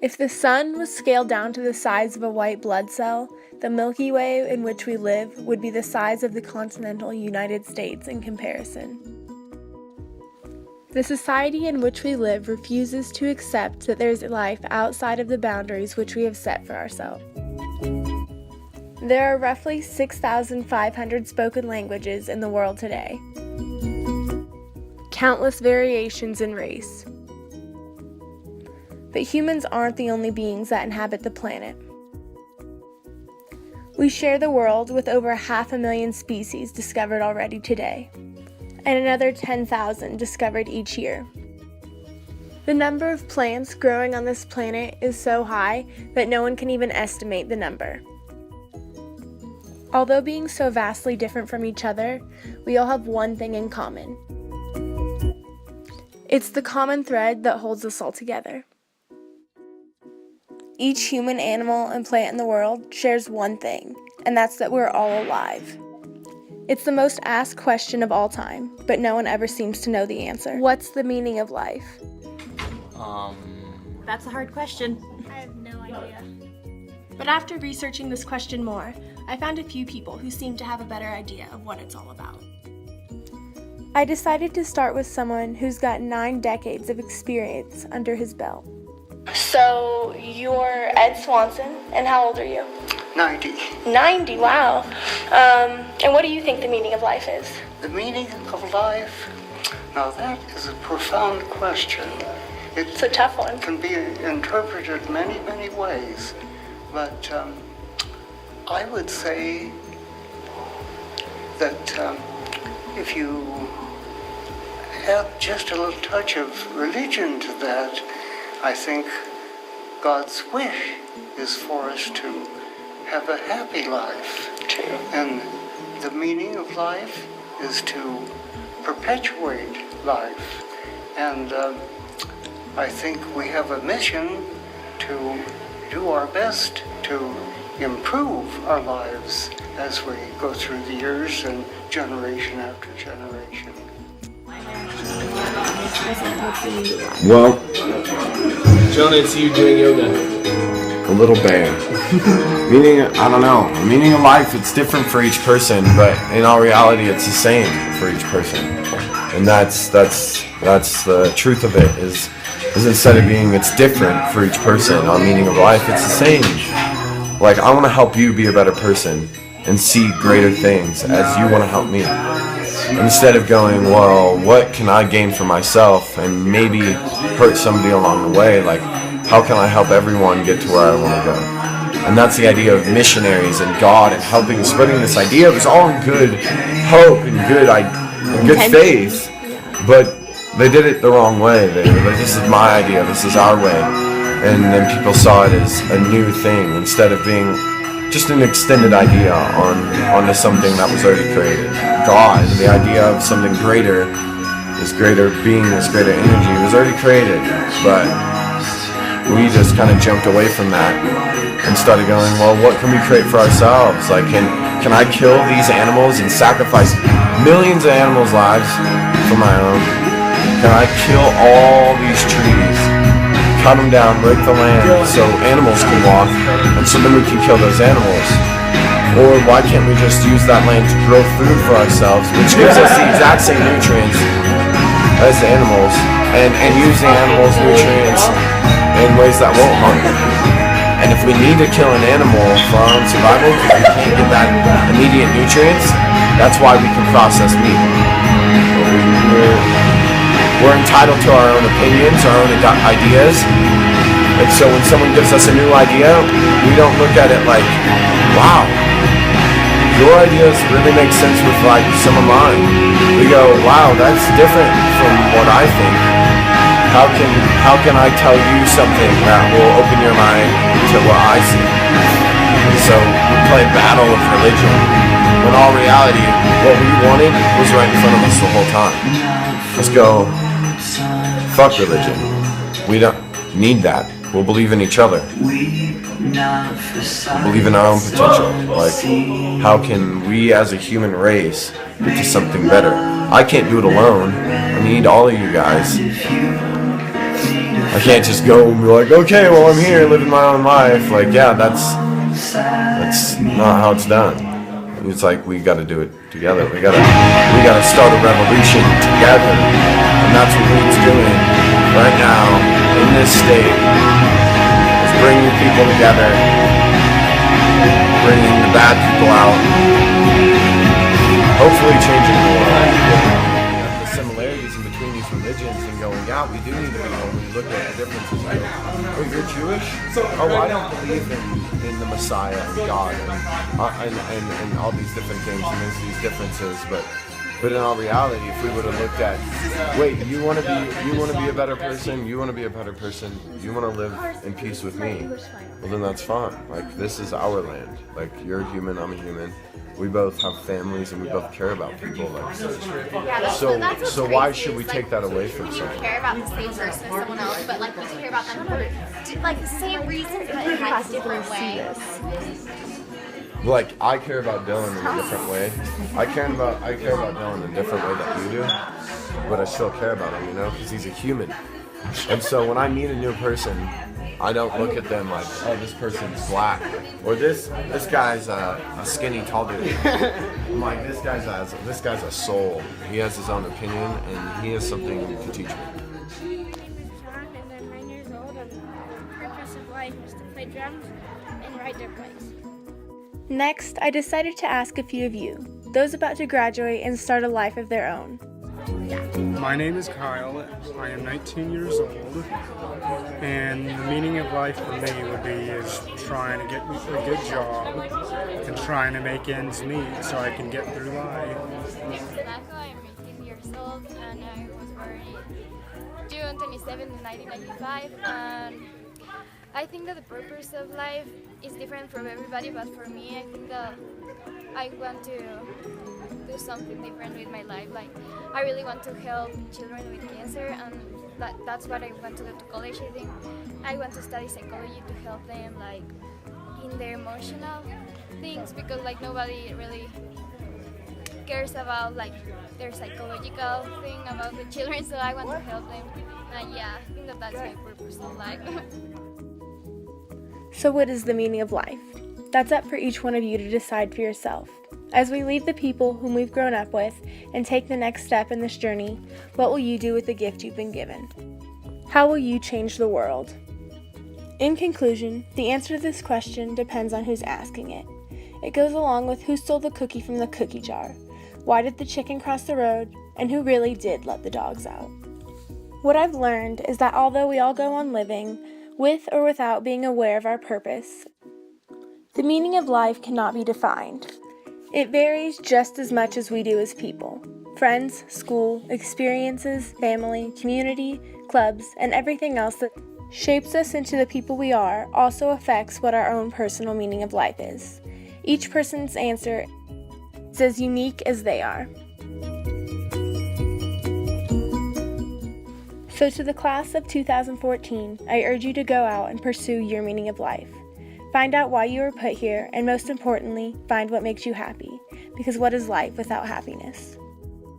If the sun was scaled down to the size of a white blood cell, the Milky Way in which we live would be the size of the continental United States in comparison. The society in which we live refuses to accept that there is life outside of the boundaries which we have set for ourselves. There are roughly 6,500 spoken languages in the world today. Countless variations in race. But humans aren't the only beings that inhabit the planet. We share the world with over 500,000 species discovered already today, and another 10,000 discovered each year. The number of plants growing on this planet is so high that no one can even estimate the number. Although being so vastly different from each other, we all have one thing in common. It's the common thread that holds us all together. Each human, animal, and plant in the world shares one thing, and that's that we're all alive. It's the most asked question of all time, but no one ever seems to know the answer. What's the meaning of life? That's a hard question. I have no idea. But after researching this question more, I found a few people who seem to have a better idea of what it's all about. I decided to start with someone who's got 9 decades of experience under his belt. So, you're Ed Swanson, and how old are you? 90. 90, wow. And what do you think the meaning of life is? The meaning of life? Now that is a profound question. It's a tough one. It can be interpreted many, many ways. But I would say that if you add just a little touch of religion to that, I think God's wish is for us to have a happy life. True. And the meaning of life is to perpetuate life. And I think we have a mission to do our best to improve our lives as we go through the years and generation after generation. Well, Jonah, it's you doing yoga. a little band. Meaning, I don't know. Meaning of life, it's different for each person, but in all reality, it's the same for each person. And that's the truth of it. Is instead of being it's different for each person on meaning of life, it's the same. Like, I want to help you be a better person and see greater things as you want to help me. Instead of going, well, what can I gain for myself and maybe hurt somebody along the way? Like, how can I help everyone get to where I want to go? And that's the idea of missionaries and God and helping, spreading this idea. It was all in good hope and good faith, but they did it the wrong way. This is my idea, this is our way. And then people saw it as a new thing instead of being just an extended idea onto something that was already created. God, the idea of something greater, this greater being, this greater energy was already created. But we just kind of jumped away from that and started going, well, what can we create for ourselves? Like, can I kill these animals and sacrifice millions of animals' lives for my own? Can I kill all these trees, cut them down, break the land so animals can walk, and so then we can kill those animals? Or why can't we just use that land to grow food for ourselves, which gives us the exact same nutrients as the animals, and use the animals' nutrients in ways that won't harm them? And if we need to kill an animal for our own survival because we can't get that immediate nutrients, that's why we can process meat. We're entitled to our own opinions, our own ideas. And so when someone gives us a new idea, we don't look at it like, wow, your ideas really make sense with like some of mine. We go, wow, that's different from what I think. How can I tell you something that will open your mind to what I see? And so we play battle of religion, when all reality, what we wanted was right in front of us the whole time. Let's go, fuck religion. We don't need that. We'll believe in each other. We'll believe in our own potential. Like, how can we as a human race get to something better? I can't do it alone. I need all of you guys. I can't just go and be like, okay, well, I'm here living my own life. Like, yeah, that's not how it's done. It's like we got to do it together. We got to start a revolution together, and that's what we're doing right now in this state. Is bringing people together, bringing the bad people out, hopefully changing the world. The similarities in between these religions and going, yeah, we do need to go. When you look at the differences, like, oh, you're Jewish? Oh, I don't believe in the Messiah and God and all these different things, and there's these differences, but in all reality, if we would have looked at, wait, you want to be a better person, you want to be a better person, you want to live in peace with me, well then that's fine. Like, this is our land. Like, you're a human, I'm a human. We both have families and we both care about people. Like, so why should we take that away from someone? You care about the same person as someone else, but like you care about them for like the same reasons, but in like a different way. Like, I care about Dylan in a different way. I care about Dylan in a different way that you do, but I still care about him, you know, because he's a human. And so when I meet a new person, I don't look at them like, oh, this person's black, or this guy's a skinny, tall dude. I'm like, this guy's a soul. He has his own opinion, and he has something to teach me. My name is John, and I'm 9 years old, and the purpose of life is to play drums and ride dirt bikes. Next, I decided to ask a few of you, those about to graduate and start a life of their own. My name is Kyle. I am 19 years old, and the meaning of life for me would be is trying to get a good job and trying to make ends meet so I can get through life. My name is Savanah. I'm 18 years old, and I was born June 27, 1995. And I think that the purpose of life is different from everybody, but for me, I think that I want to do something different with my life. Like, I really want to help children with cancer, and that's what I want to go to college. I think I want to study psychology to help them, like, in their emotional things, because like nobody really cares about like their psychological thing about the children. So I want to help them. Yeah, I think that's my purpose in life. So what is the meaning of life? That's up for each one of you to decide for yourself. As we leave the people whom we've grown up with and take the next step in this journey, what will you do with the gift you've been given? How will you change the world? In conclusion, the answer to this question depends on who's asking it. It goes along with who stole the cookie from the cookie jar, why did the chicken cross the road, and who really did let the dogs out. What I've learned is that although we all go on living, with or without being aware of our purpose, the meaning of life cannot be defined. It varies just as much as we do as people. Friends, school, experiences, family, community, clubs, and everything else that shapes us into the people we are also affects what our own personal meaning of life is. Each person's answer is as unique as they are. So to the class of 2014, I urge you to go out and pursue your meaning of life. Find out why you were put here, and most importantly, find what makes you happy. Because what is life without happiness?